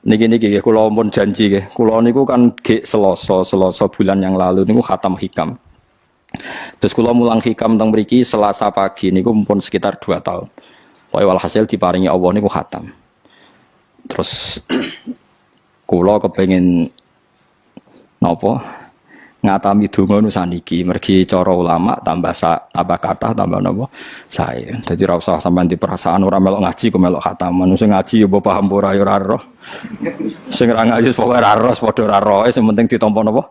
Niki kula pun janji nggih. Kula niku kan gek Selasa bulan yang lalu niku khatam hikam. Terus kula mulang hikam teng mriki Selasa pagi niku pun sekitar 2 tahun. Pokoke walhasil diparingi Allah niku khatam. Terus kula kepengin napa ngatami donga nu saniki mergi cara ulama tambah kathah tambah napa sae. Dadi ora usah sampean di perasaan ora melok ngaji kok melok khataman. Sing ngaji ya mbok paham ora ya ora roh. Sing ora ngaji pokoke ora roh padha ora roe sing penting ditampa napa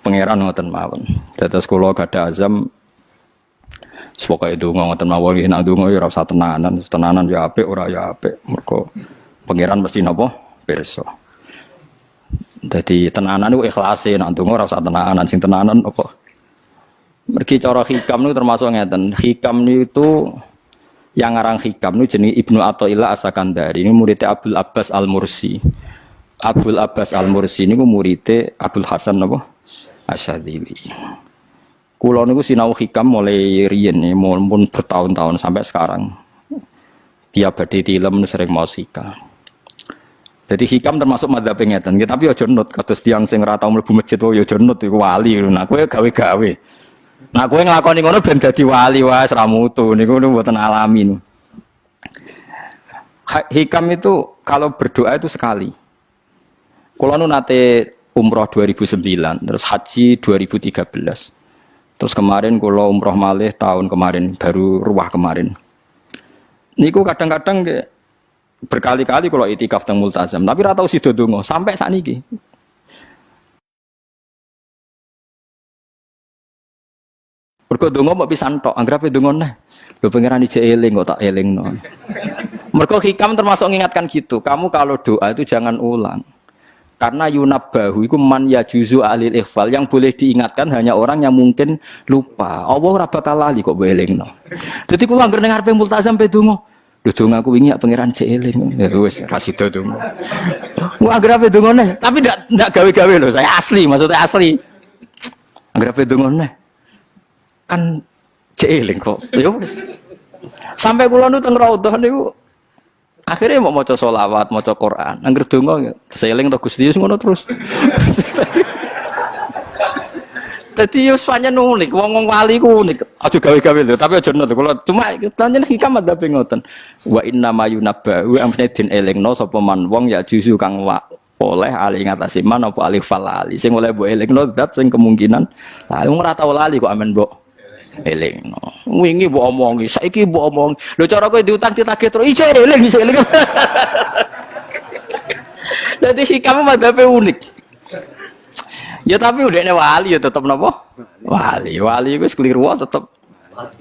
pangeran ngoten mawon. Dados kula gadah azam pokoke donga ngoten mawon nek donga ya ora usah tenanan ya apik ora ya apik. Mergo pangeran mesti napa pirsa. Jadi tenanan itu ikhlase, nak tunggu rasa tenanan, sing tenanan apa? Mergi cara hikam itu termasuk ngeten. Hikam itu yang ngarang hikam itu jenis Ibnu Athaillah As-Sakandari. Ini muridnya Abdul Abbas Al-Mursi. Abdul Abbas Al-Mursi ini muridnya Abdul Hasan apa? Asyadzili. Kulo niku sinau hikam mulai riyen nih, mun bertahun-tahun sampai sekarang. Tiap badhe tilem sering mau hikam. Jadi hikam termasuk madzhab ngeten, tapi aja nut kados tiyang sing ora tau mlebu masjid wae aja nut iku wali. Nah kowe gawe-gawe. Nah kowe nglakoni ngono ben dadi wali wae ora mutu niku mboten alami. Hikam itu kalau berdoa itu sekali. Kula nu nate umroh 2009, terus haji 2013. Terus kemarin kula umroh malih tahun kemarin, baru ruwah kemarin. Niku kadang-kadang berkali-kali kalau itikaf teng multazam, tapi ora tau sida donga sampai sakniki. Mergo donga mbok pisan tok, anggere donga neh. Lho pangeran ijek eling kok tak elingno. Mergo hikam termasuk mengingatkan gitu, kamu kalau doa itu jangan ulang. Karena yunabbahu iku man yajuzu alil ikhfal, yang boleh diingatkan hanya orang yang mungkin lupa. Allah ora bakal lali kok mbok elingno. Dadi kula anggere ning ngarepe multazam pe donga. Lho donga aku wingi pangeran cek eling. Ya wis ra sida donga. Wah anggere ape dongane, tapi ndak gawe-gawe lho, saya asli, maksudnya asli. Anggere ape dongane. Kan cek eling kok. Ya wis. Sampai kula nu teng raudhah niku akhirnya mau maca selawat, maca Quran. Anggere donga seeling to Gusti ngono terus. Jadi yo pancen unik, wong wali ku unik. Aja gawe-gawe lho, tapi aja nut kula. Cuma pancen hikam ada ngoten. Wa inna mayunabba wa amne din elingno sapa man wong ya juzu kang oleh ali ngatasi man apa alif falali. Sing oleh mbok elingno zat sing kemungkinan lah wong ora tau lali kok amen mbok elingno. Wingi mbok omongi, saiki mbok omongi. Lho cara kowe diutang ditagih terus iso eling. Dadi hikam madhabe unik. Ya tapi udah wali ya tetap napa? Wali wis keliru tetap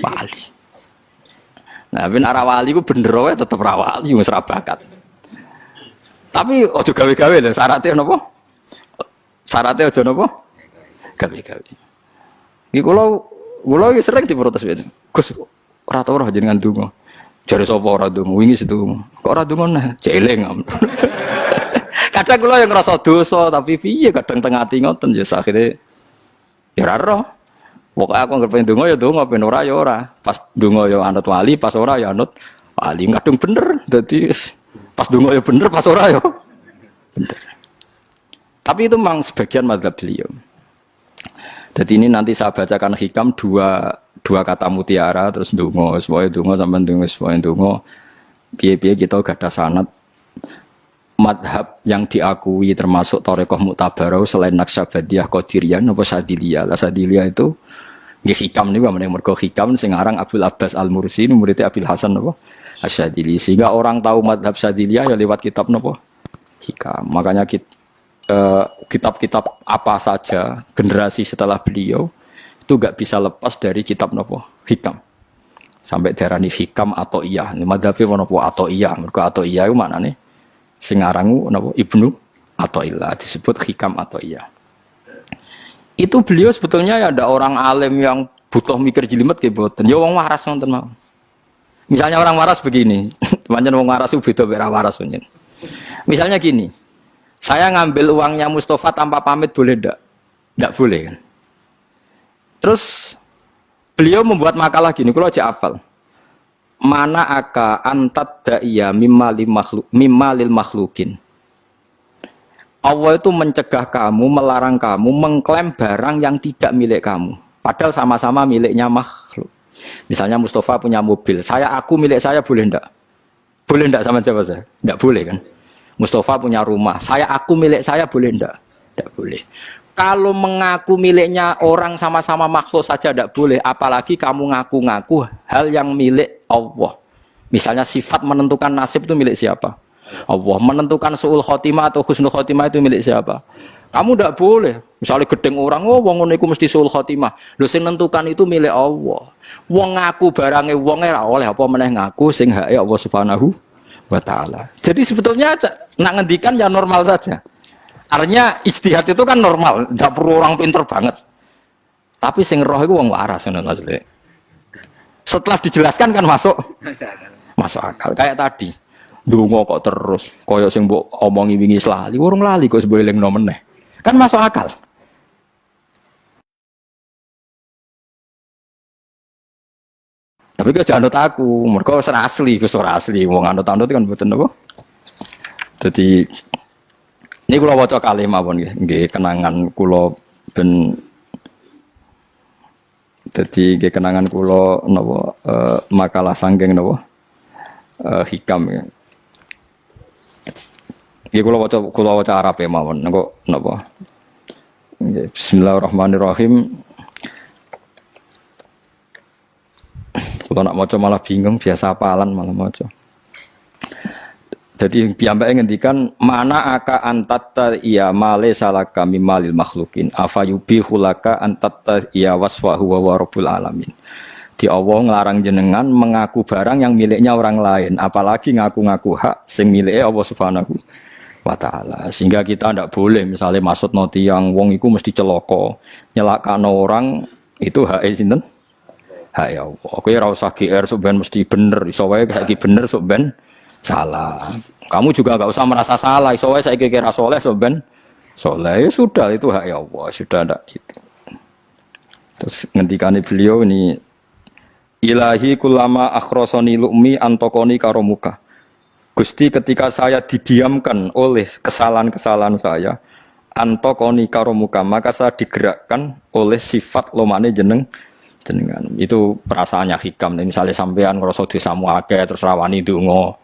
wali. Nah, ben arah wali ku bener wae tetep ra wali wis ra bakat. Tapi aja gawe-gawe lho, syaratnya napa? Syaratnya aja napa? Gawe-gawe. Iki kula iki sering diprotes ben. Gus ora tau ora jenengan donga. Jare sapa ora donga? Wingi sedonga. Kok ora donga nah? Jeleng. Kadang kula yang ngerasa dosa tapi piye kadang tengah ati ngoten ya akhire ya ora roh. Pokoke aku anggere pengen donga ya donga, ben ora ya ora. Pas donga ya anut wali, pas ora ya anut wali. Kadung bener. Dadi pas donga ya bener, pas ora ya bener. Tapi itu memang sebagian mazhab beliau. Jadi ini nanti saya bacakan hikam dua kata mutiara terus donga, supaya donga sampean donga, supaya donga. Piye-piye kita gadah sanad madhab yang diakui termasuk Thariqah Mu'tabarah selain Naqsyabandiyah, Qadiriyah, apa Sadiliyah. Lah Sadiliyah itu nggih hikam niku meneh mergo hikam sing aran Abdul Abbas Al-Mursi muridé Abil Hasan apa Asyadzili. Sehingga orang tahu madhab Sadiliyah ya lewat kitab napa hikam. Makanya kitab-kitab apa saja generasi setelah beliau itu enggak bisa lepas dari kitab napa hikam. Sampai darani hikam atau iya. Madhabe menapa atau iya. Mergo atau iya iku maknane sing arangu napa Ibnu Athaillah disebut hikam atau iya. Itu beliau sebetulnya ya ada orang alim yang butuh mikir jelimet nggih mboten. Ya wong waras wonten mawon. Misalnya orang waras begini, pancen wong waras itu beda mek waras pancen. Misalnya gini. Saya ngambil uangnya Mustafa tanpa pamit boleh ndak? Ndak boleh kan. Terus beliau membuat makalah gini, kalau aja hafal. Mana aka antat da'iya mimma lil makhlukin Allah itu mencegah kamu, melarang kamu mengklaim barang yang tidak milik kamu. Padahal sama-sama miliknya makhluk. Misalnya Mustafa punya mobil, aku milik saya boleh enggak? Boleh enggak sama siapa saya? Enggak boleh kan? Mustafa punya rumah, aku milik saya boleh enggak? Enggak boleh. Kalau mengaku miliknya orang sama-sama makhluk saja enggak boleh, apalagi kamu ngaku-ngaku hal yang milik Allah. Misalnya sifat menentukan nasib itu milik siapa? Allah. Menentukan su'ul khotimah atau husnul khotimah itu milik siapa? Kamu tidak boleh. Misalnya gedeng orang, wong ngono iku mesti su'ul khotimah. Lho sing nentukan itu milik Allah. Wong ngaku barange wong ora oleh apa meneh ngaku sing hake Allah Subhanahu wa taala. Jadi sebetulnya nak ngendikan ya normal saja. Artinya ijtihad itu kan normal, tidak perlu orang pinter banget. Tapi sing roh itu wong waras ngono maksudnya. Setelah dijelaskan kan masuk akal. Kayak tadi. Ndonga kok terus kaya sing mbok omongi wingi lali, urung lali kok sebab elingno meneh. Kan masuk akal. Tapi kok jangan aku, mergo ora asli, ora asli. Wong anut-anut kan mboten apa. Dadi ini kula waca kalih mawon nggih, kenangan kula ben dadi nggih kenangan kula napa makalah sanggeng napa hikam ya. Nggih kula waca Arab mawon engko napa. Nggih bismillahirrahmanirrahim. Kula nak maca malah bingung, biasa hafalan malah maca. Jadi piyambake ngendikan mana aka antatta iya male salaka mimalil makhlukin afayubihu laka antatta iya wasfahu wa rabbul alamin. Di Allah ngelarang jenengan mengaku barang yang miliknya orang lain, apalagi ngaku-ngaku hak sing milike Allah Subhanahu wa taala. Sehingga kita ndak boleh misalnya maksudno tiyang wong iku mesti celaka, nyelakano orang itu hak sinten? Hak Allah. Kowe ora usah GR sok ben mesti bener, iso wae saiki bener sok ben salah. Kamu juga enggak usah merasa salah. Soalnya saya kira soleh, soben soleh ya sudah itu hak ya Allah, sudah ada itu. Terus ngendikane beliau ini ilahi kulama akhrosoni lu'mi antokoni karomuka. Gusti ketika saya didiamkan oleh kesalahan-kesalahan saya antokoni karomuka, maka saya digerakkan oleh sifat lomane jenengan. Itu perasaannya hikam. Misalnya sampean ngerasa dosamu akeh terus rawani donga,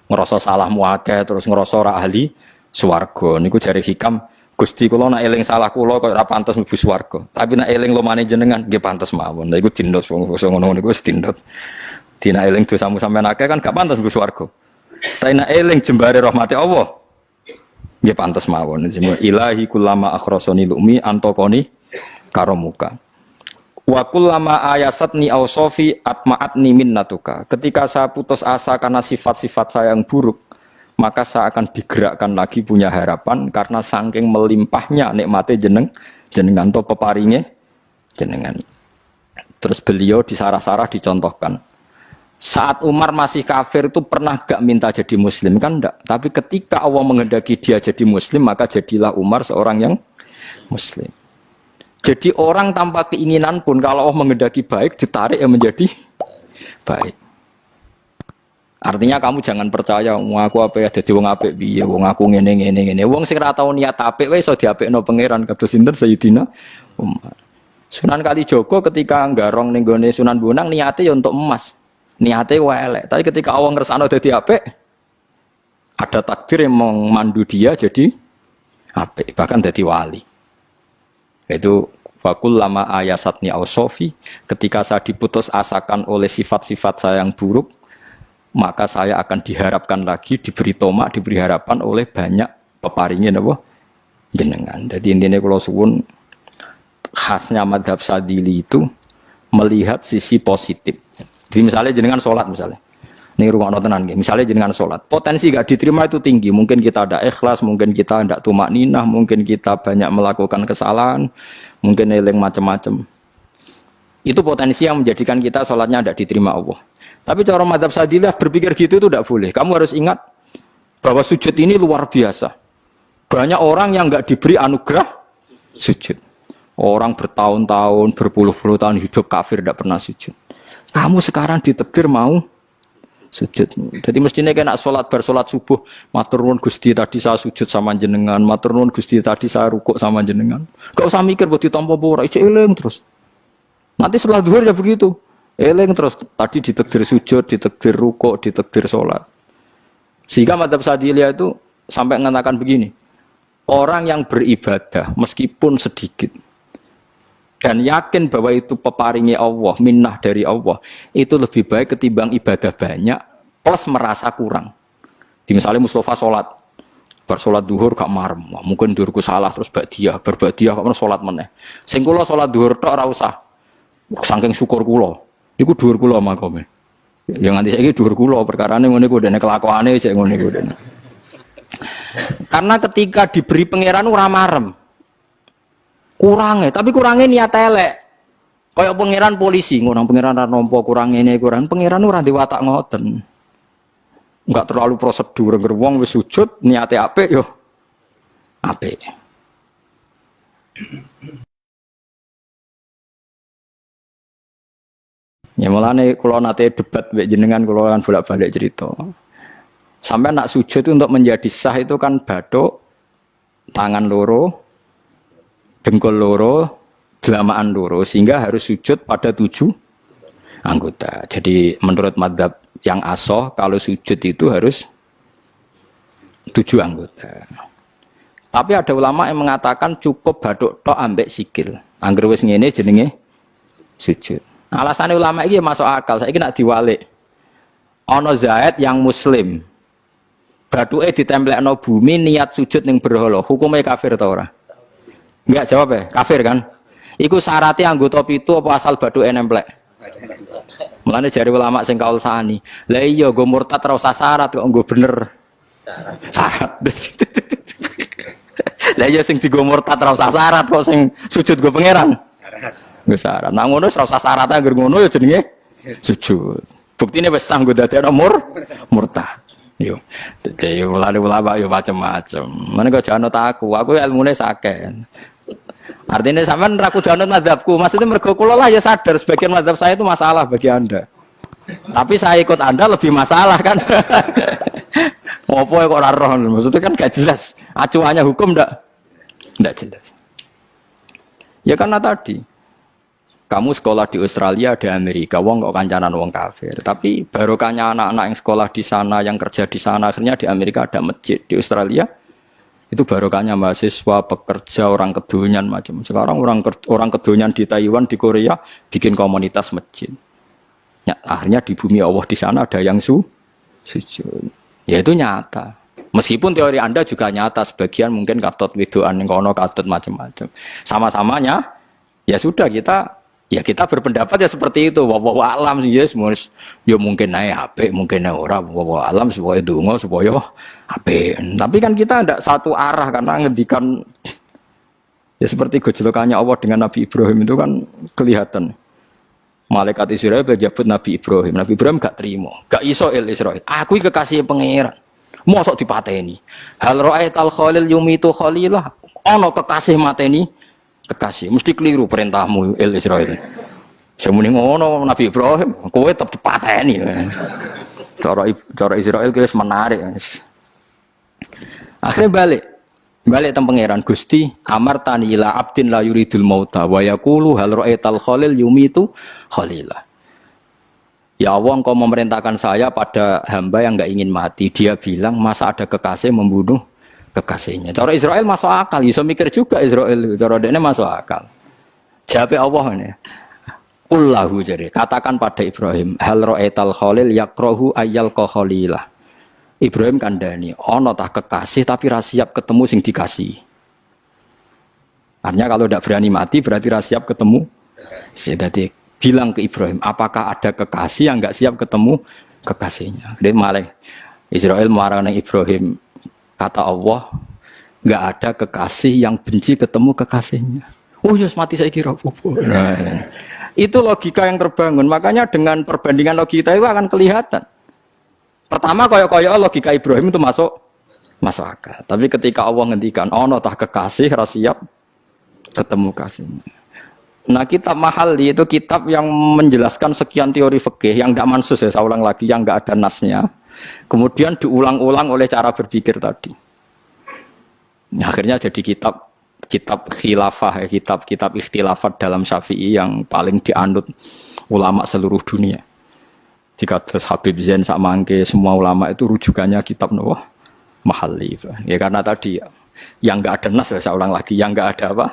ngerasa salahmu akeh terus ngerasa ora ahli swarga. Niku jare hikam, Gusti kula nak eling salah kula kok ora pantes mlebu swarga. Tapi nak eling lomane jenengan nggih pantes mawon. Lha iku dindot wong ngono niku wis dindot. Dina eling dosamu sampean akeh kan gak pantes mlebu swarga. Tapi nak eling jembare rahmati Allah nggih pantes mawon. Ilahi kullama akhrasani lumi antaqani karomuka. Wa kullama ayasatni ausofi atma'atni minnatuka. Ketika saya putus asa karena sifat-sifat saya yang buruk, maka saya akan digerakkan lagi punya harapan karena saking melimpahnya nikmatnya jenengan to peparinge jenengan. Terus beliau di sarah-sarah dicontohkan. Saat Umar masih kafir itu pernah gak minta jadi muslim kan enggak, tapi ketika Allah menghendaki dia jadi muslim maka jadilah Umar seorang yang muslim. Jadi orang tanpa keinginan pun kalau Allah menghendaki baik ditarik yang menjadi baik. Artinya kamu jangan percaya wong aku apa ya dadi wong apik piye, wong aku ngene. Wong sing ora tau niat apik wae iso diapikno pangeran kados sinten Sayyidina Umar. Sunan Kalijaga ketika nggarong ning gone Sunan Bonang niate ya untuk emas. Niate wae elek, tapi ketika Allah ngersakno dadi apik ada takdir yang memandu dia jadi apik, bahkan dadi wali. Itu fakul lama ayasatni ausofi, ketika saya diputus asakan oleh sifat-sifat saya yang buruk, maka saya akan diharapkan lagi, diberi tomak, diberi harapan oleh banyak peparingin apa jenengan. Jadi intinya kalau suwun khasnya madhab Sadili itu melihat sisi positif. Jadi misalnya jenengan sholat misalnya, ini rumah tenan gitu. Misalnya jenengan sholat, potensi gak diterima itu tinggi. Mungkin kita ada ikhlas, mungkin kita tidak tumak ninah, mungkin kita banyak melakukan kesalahan, mungkin eling macam-macam. Itu potensi yang menjadikan kita sholatnya tidak diterima Allah. Tapi cara madhab Sadilah berpikir gitu itu tidak boleh. Kamu harus ingat bahwa sujud ini luar biasa. Banyak orang yang nggak diberi anugerah sujud. Orang bertahun-tahun, berpuluh-puluh tahun hidup kafir tidak pernah sujud. Kamu sekarang ditakdir mau Sujud. Jadi mestinya kena sholat bersolat subuh, matur nuwun Gusti tadi saya sujud sama jenengan, matur nuwun Gusti tadi saya rukuk sama jenengan. Gak usah mikir buat ditampa apa ora, eling terus. Nanti setelah zuhur ya begitu. Eling terus tadi ditakdir sujud, ditakdir rukuk, ditakdir sholat. Sehingga madzhab Syadziliyah itu sampai mengatakan begini. Orang yang beribadah meskipun sedikit dan yakin bahwa itu peparingi Allah, minnah dari Allah, itu lebih baik ketimbang ibadah banyak plus merasa kurang. Di misalnya Mustafa sholat, bersolat duhur gak marem, mungkin duhurku salah terus berbadiah kok sholat meneh. Sing kula sholat duhur tok ora usah. Saking syukur kula, iku duhur kula makome. Ya nganti saiki duhur kula perkarane ngene ku dene kelakuane cek ngene ku dene. Karena ketika diberi pangeran ora marem. Kurangnya, tapi kurangnya niat elek. Kayak pangeran polisi, ngono pangeran ra nampa kurang ngene kurang. Pangeran ora diwatak ngoten. Enggak terlalu prosedur gerwong wis sujud niate apik yo apik. Ya mulane kula nate debat mbek jenengan kula kan bolak-balik cerita. Sampai nak sujud itu untuk menjadi sah itu kan bathuk, tangan loro, dengkul loro, delamaan loro, sehingga harus sujud pada 7 anggota. Jadi menurut madzhab yang asoh kalau sujud itu harus 7 anggota. Tapi ada ulama yang mengatakan cukup bathuk tok ambek sikil. Angger wis ngene jenenge sujud. Alasannya ulama iki masuk akal. Saiki nak diwalik. Ana Zaid yang muslim. Bathuke ditemplekno bumi niat sujud ning berhala. Hukume kafir ta ora? Enggak jawab ya, kafir kan? Iku syaratnya anggota 7 apa asal bathuke nemplek? Mulane jari ulama sing kaul sani. Lah iya nggo murtad ora usah syarat kok nggo bener. Syarat. Lah iya sing digo murtad ora usah syarat kok sing sujud nggo pangeran. Syarat. Nggo syarat. Nah ngono ora usah syarat anggere ngono ya jenenge sujud. Buktine wis sah nggo dadekno murtad. Yo. Dadi ulama yo macam-macam. Mene kok jangan aku ilmune sakit. Artinya sampean ra kudu anut mazhabku. Maksudnya mergo kula lah ya sadar sebagian mazhab saya itu masalah bagi Anda. Tapi saya ikut Anda lebih masalah kan. Ngopo kok ora roh? Maksudnya kan gak jelas. Acuannya hukum ndak jelas. Ya karena tadi kamu sekolah di Australia, di Amerika, wong kok kancanan wong kafir. Tapi barokahnya anak-anak yang sekolah di sana, yang kerja di sana, akhirnya di Amerika ada masjid. Di Australia itu barokahnya mahasiswa, pekerja, orang kedonyan macam. Sekarang orang kedonyan di Taiwan, di Korea bikin komunitas masjid. Ya, akhirnya di bumi Allah di sana ada yang sujud. Ya itu nyata. Meskipun teori Anda juga nyata, sebagian mungkin katut widoan yang kono katut macam-macam. Sama-samanya ya sudah kita berpendapat ya seperti itu. Wallahu a'lam yes, ya mungkin naik apik, mungkin naik ora. Wallahu a'lam supaya donga supaya apik. Tapi kan kita tidak satu arah karena ngendikan ya seperti gejolokannya Allah dengan Nabi Ibrahim itu kan kelihatan. Malaikat Israel berjabut Nabi Ibrahim. Nabi Ibrahim gak terima, gak iso Israel. Aku iki kekasih pangeran. Mosok dipateni. Hal ra'aital khalil yumitu khalilah. Ana kekasih mateni kekasih, mesti keliru perintahmu Israel. Semuni ngono Nabi Ibrahim, kowe tetep dipateni. Cara Israel wis menarik. Akhirnya balik teng pangeran Gusti, amartani ila abdin la yuridul mauta wa yaqulu hal ra'aital khalil yumitu khalilah. Ya Allah, Engkau memerintahkan saya pada hamba yang enggak ingin mati. Dia bilang, masa ada kekasih membunuh kekasihnya. Cara Israel masuk akal, bisa mikir juga Israel. Cara dia masuk akal. Jawab Allah ini. Qullahu jadi katakan pada Ibrahim, hal ra'aital khalil yakrahu ayyal khalilah. Ibrahim kandhani, ana tah kekasih tapi ra siap ketemu sing dikasih. Artinya kalau tidak berani mati berarti ra siap ketemu. Jadi bilang ke Ibrahim, apakah ada kekasih yang enggak siap ketemu kekasihnya? Dia malah Israel marah Ibrahim. Kata Allah, enggak ada kekasih yang benci ketemu kekasihnya. Oh yes, mati saya kira. Nah, itu logika yang terbangun. Makanya dengan perbandingan logika itu akan kelihatan. Pertama koyok-koyok logika Ibrahim itu masuk akal. Tapi ketika Allah ngendikan, ono tah kekasih ra siap ketemu kasihnya. Nah, kitab Mahalli itu kitab yang menjelaskan sekian teori fikih yang tidak mansus ya, saya ulang lagi, yang nggak ada nasnya. Kemudian diulang-ulang oleh cara berpikir tadi. Nah, akhirnya jadi kitab khilafah, ya, kitab ikhtilafat dalam Syafi'i yang paling dianut ulama seluruh dunia. Jika terus Habib Zain Sakmangke, semua ulama itu rujukannya kitab Mahalli. Ya karena tadi yang nggak ada nas, saya ulang lagi, yang nggak ada apa?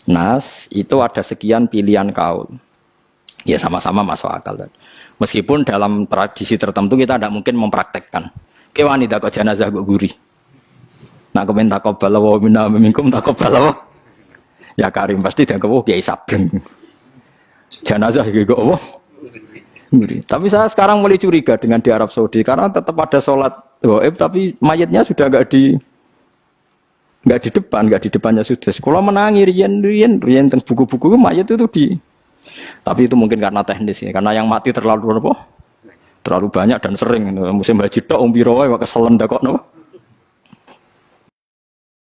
Nas itu ada sekian pilihan kaul. Ya sama-sama masuk akal. Meskipun dalam tradisi tertentu kita tidak mungkin mempraktekkan. Ke wanita kok jenazah kok gurih. Nak komen takobal wa minna minkum takobal. Ya Karim pasti dia kok Kiai Sabreng. Jenazah kok apa? Gurih. Tapi saya sekarang mulai curiga dengan di Arab Saudi karena tetap ada sholat gaib tapi mayatnya sudah nggak di depannya sudah. Kalau menangi rian dan buku-buku mayat itu tapi itu mungkin karena teknis ya, karena yang mati terlalu banyak dan sering. Musim haji tok umbiro wae keselen dak kok